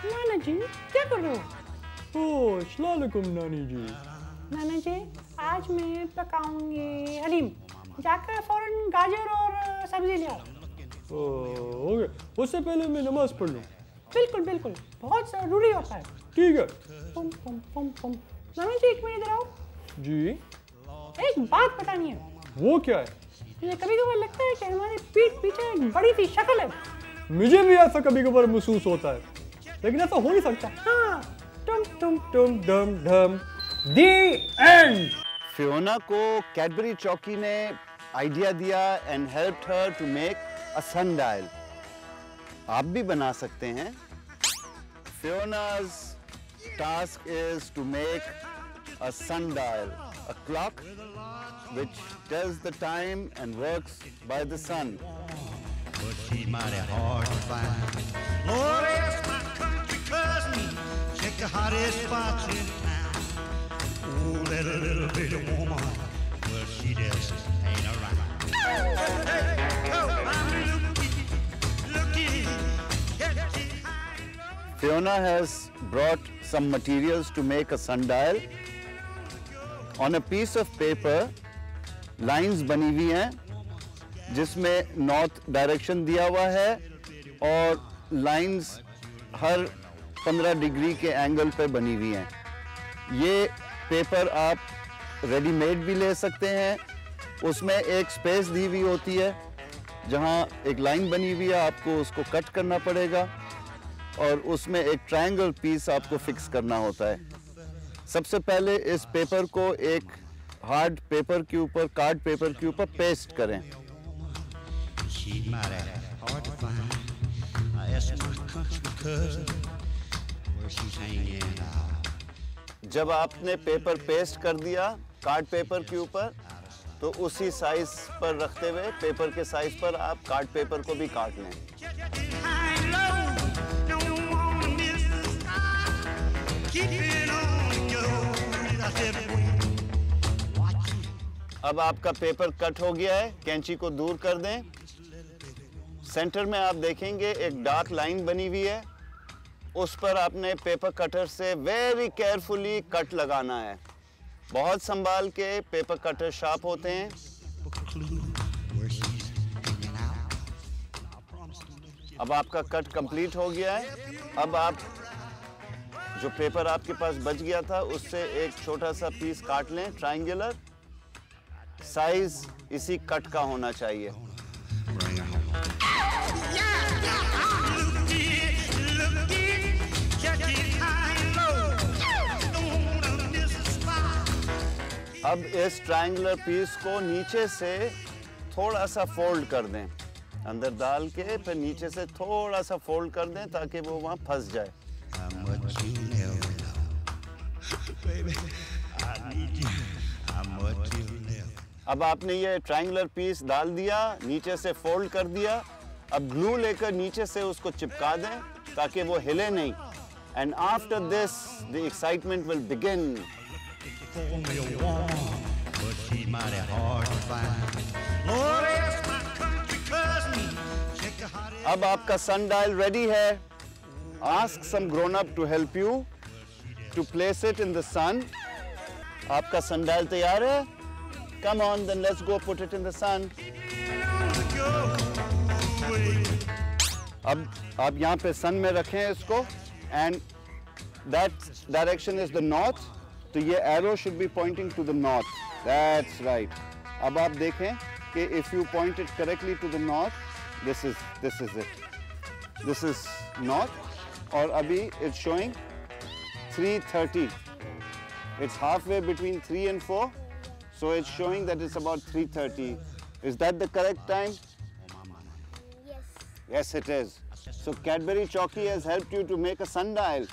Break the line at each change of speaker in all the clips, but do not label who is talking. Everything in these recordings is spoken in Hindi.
नाना जी क्या कर रहे हो?
ओह अस्सलाम वालेकुम नानी जी।
नाना जी आज मैं पकाऊंगी हलीम, जाकर फौरन गाजर और सब्जी ले आओ।
हो गया, उससे पहले मैं नमाज पढ़ लूँ।
बिल्कुल बिल्कुल, बहुत ज़रूरी होता है।
ठीक है।
पम पम पम पम। नाना जी एक मिनट इधर आओ।
जी
एक बात बतानी है।
वो क्या है?
मुझे कभी कभार लगता है कि हमारे पीठ पीछे एक बड़ी सी शक्ल है।
मुझे भी ऐसा कभी कभार महसूस होता है, लेकिन ऐसा हो नहीं सकता।
हाँ,
टम टम टम डम डम। The end.
फियोना को कैडबरी चौकी ने आइडिया दिया and helped her to make a sundial. आप भी बना सकते हैं। Fiona's task is to make a sundial, a clock which tells the time and works by the sun.
But she's mighty hard to find. Lord, ask my country cousin, check the hottest spots in town. Oh, that little bitty woman, well, she just ain't around. Hey, oh, I'm looking,
Fiona has brought some materials to make a sundial. On a piece of paper, lines बनी हुई हैं जिसमें नॉर्थ डायरेक्शन दिया हुआ है और लाइंस हर 15 डिग्री के एंगल पे बनी हुई हैं। ये पेपर आप रेडीमेड भी ले सकते हैं। उसमें एक स्पेस दी हुई होती है जहाँ एक लाइन बनी हुई है, आपको उसको कट करना पड़ेगा और उसमें एक ट्रायंगल पीस आपको फिक्स करना होता है। सबसे पहले इस पेपर को एक हार्ड पेपर के ऊपर, कार्ड पेपर के ऊपर पेस्ट करें।
she's mighty hard to find. I asked my country cousin where she's hanging out.
जब आपने पेपर पेस्ट कर दिया कार्ड पेपर के ऊपर, तो उसी साइज पर रखते हुए पेपर के साइज पर आप कार्ड पेपर को भी काट लें। अब आपका पेपर कट हो गया है, कैंची को दूर कर दें। सेंटर में आप देखेंगे एक डार्क लाइन बनी हुई है, उस पर आपने पेपर कटर से वेरी केयरफुली कट लगाना है। बहुत संभाल के, पेपर कटर शार्प होते हैं। अब आपका कट कंप्लीट हो गया है। अब आप जो पेपर आपके पास बच गया था उससे एक छोटा सा पीस काट लें, ट्रायंगुलर। साइज इसी कट का होना चाहिए। अब इस ट्रायंगुलर पीस को नीचे से थोड़ा सा फोल्ड कर दें, अंदर डाल के फिर नीचे से थोड़ा सा फोल्ड कर दें ताकि वो वहाँ फंस जाए। अब आपने ये ट्रायंगुलर पीस डाल दिया, नीचे से फोल्ड कर दिया। अब ग्लू लेकर नीचे से उसको चिपका दें ताकि वो हिले नहीं। And after this the excitement will begin. अब आपका सनडायल रेडी है। Ask some grown up to help you to place it in the sun. आपका सनडायल तैयार है? Come on, then let's go put it in the sun. अब आप यहाँ पे सन में रखें इसको, and that direction is the north. तो ये arrow should be pointing to the north. That's right. अब आप देखें कि if you point it correctly to the north, this is it. This is north. और अभी it's showing 3:30. It's halfway between 3 and 4. So it's showing that it's about 3:30. Is that the correct time?
Yes.
Yes, it is. So Cadbury Chowki has helped you to make a sundial.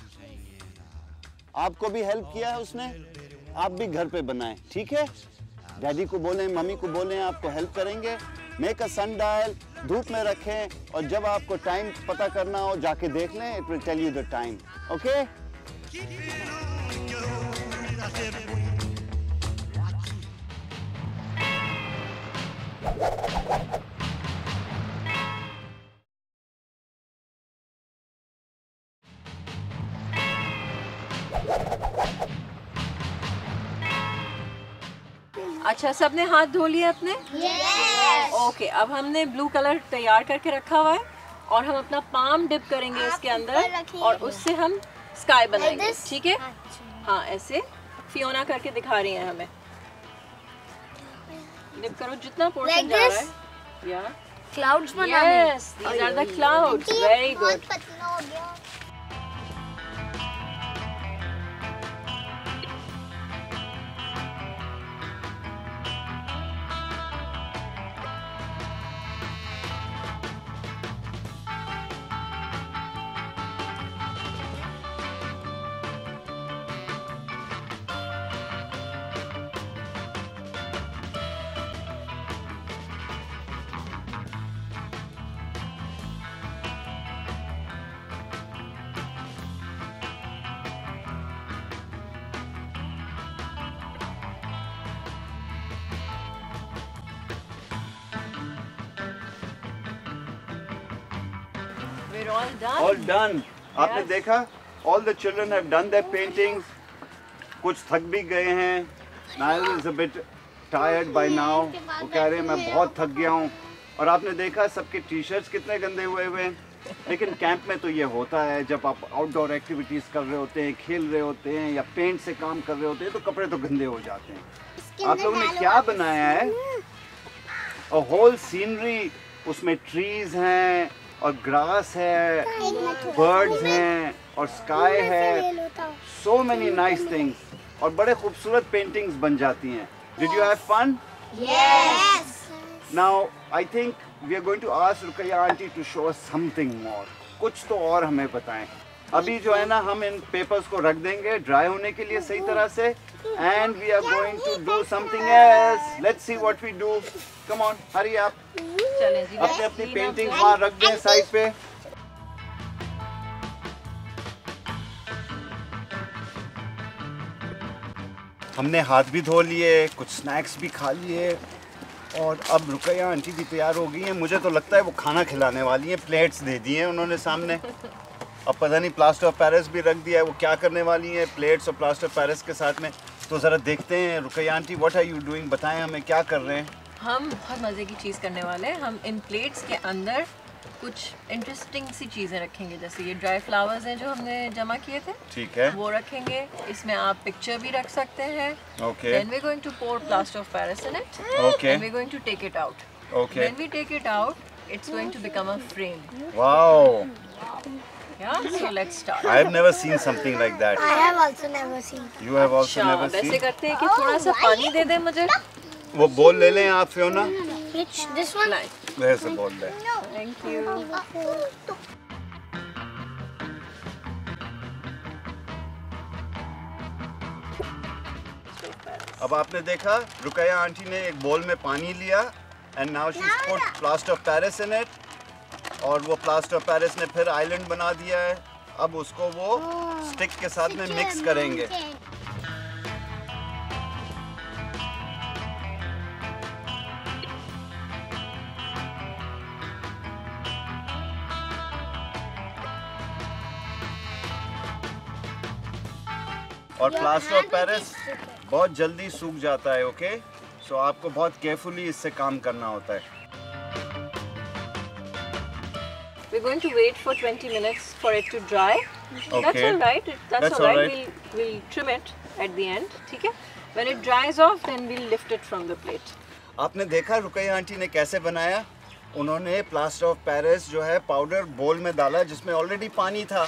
आपको भी हेल्प किया है उसने? आप भी घर पे बनाएं, ठीक है? डैडी को बोलें, मम्मी को बोलें, आपको हेल्प करेंगे। Make a sundial, धूप में रखें और जब आपको टाइम पता करना हो जाके देख लें. It will tell you the time. Okay?
अच्छा, सबने हाथ धो लिए अपने?
Yes.
ओके, अब हमने ब्लू कलर तैयार करके रखा हुआ है और हम अपना पाम डिप करेंगे
आप
इसके
ऊपर
अंदर
रखिए।
और उससे हम स्काई बनाएंगे,
this?
ठीक है?
अच्छा।
हाँ, ऐसे फियोना करके दिखा रही है हमें। डिप करो जितना पोर्शन
Like
जा रहा
this?
है। या
Clouds बनाने।
Yes, these are the clouds, very
बहुत
गुड।
पतला हो गया।
We're all done.
All done. आपने देखा? All the children have done their paintings. कुछ थक भी गए हैं. Niall is a bit tired by now. वो कह रहे हैं मैं बहुत थक गया हूँ. और आपने देखा सबके टी-शर्ट्स कितने गंदे हुए हैं. लेकिन कैंप में तो ये होता है, जब आप आउटडोर एक्टिविटीज कर रहे होते हैं, खेल रहे होते हैं या पेंट से काम कर रहे होते हैं तो कपड़े तो गंदे हो जाते हैं. आप लोगों ने क्या बनाया है? A whole scenery, उसमें ट्रीज हैं और ग्रास है, बर्ड्स हैं और स्काई है. So many nice things. और बड़े खूबसूरत पेंटिंग्स बन जाती हैं. Did you have fun?
Yes.
Now I think we are going to ask Ruqayya aunty to show us something more. कुछ तो और हमें बताएं. अभी जो है ना हम इन पेपर्स को रख देंगे ड्राई होने के लिए सही तरह से. And we are going to do something else. Let's see what we do. Come on, hurry up.
चलें जी,
अपने अपनी पेंटिंग वहाँ रख दें साइड पे. हमने हाथ भी धो लिए, कुछ स्नैक्स भी खा लिए और अब रुकैया आंटी भी तैयार हो गई हैं. मुझे तो लगता है वो खाना खिलाने वाली हैं. प्लेट्स दे दी हैं उन्होंने सामने. अब पता नहीं प्लास्टर ऑफ पेरिस भी रख दिया है. वो क्या करने वाली हैं प्लेट्स और प्लास्टर ऑफ पेरिस के साथ में, तो ज़रा देखते हैं. Rukaiya aunty, what are you doing? बताएं हमें क्या कर रहे हैं.
हम बहुत मज़े की चीज़ करने वाले हैं. हम इन प्लेट्स के अंदर कुछ इंटरेस्टिंग सी चीज़ें रखेंगे. जैसे ये ड्राई फ्लावर्स हैं जो हमने जमा किए थे,
ठीक है.
वो रखेंगे. इसमें आप पिक्चर भी रख सकते हैं.
Okay
Then we're going to pour plaster of Paris in it.
Okay
And we're going to take it out.
Okay.
When we take it out, it's going to become a frame.
Wow,
Yeah. So let's start.
I have never seen something like that.
I have also never seen.
You have also
अच्छा,
never
वैसे
seen.
करते हैं कि थोड़ा सा पानी दे दें मुझे.
वो बॉल ले लें आप फियोना.
Which this one?
लाएं.
वैसे से बॉल ले.
Thank you.
अब आपने देखा रुकैया आंटी ने एक बॉल में पानी लिया and now she put plaster of Paris in it. और वो प्लास्टर ऑफ पेरिस ने फिर आइलैंड बना दिया है. अब उसको वो स्टिक के साथ में मिक्स करेंगे. और प्लास्टर ऑफ पेरिस बहुत जल्दी सूख जाता है. ओके, सो आपको बहुत केयरफुली इससे काम करना होता है.
We're going to wait for 20 minutes for it to dry. That's
Okay.
all right. That's
That's
all
all
right.
right.
We'll trim it at the end. ठीक है? When it dries off, then we'll lift it from the plate.
आपने देखा रुकैया आंटी ने कैसे बनाया. उन्होंने प्लास्टर ऑफ पेरिस जो है पाउडर बोल में डाला जिसमें ऑलरेडी पानी था.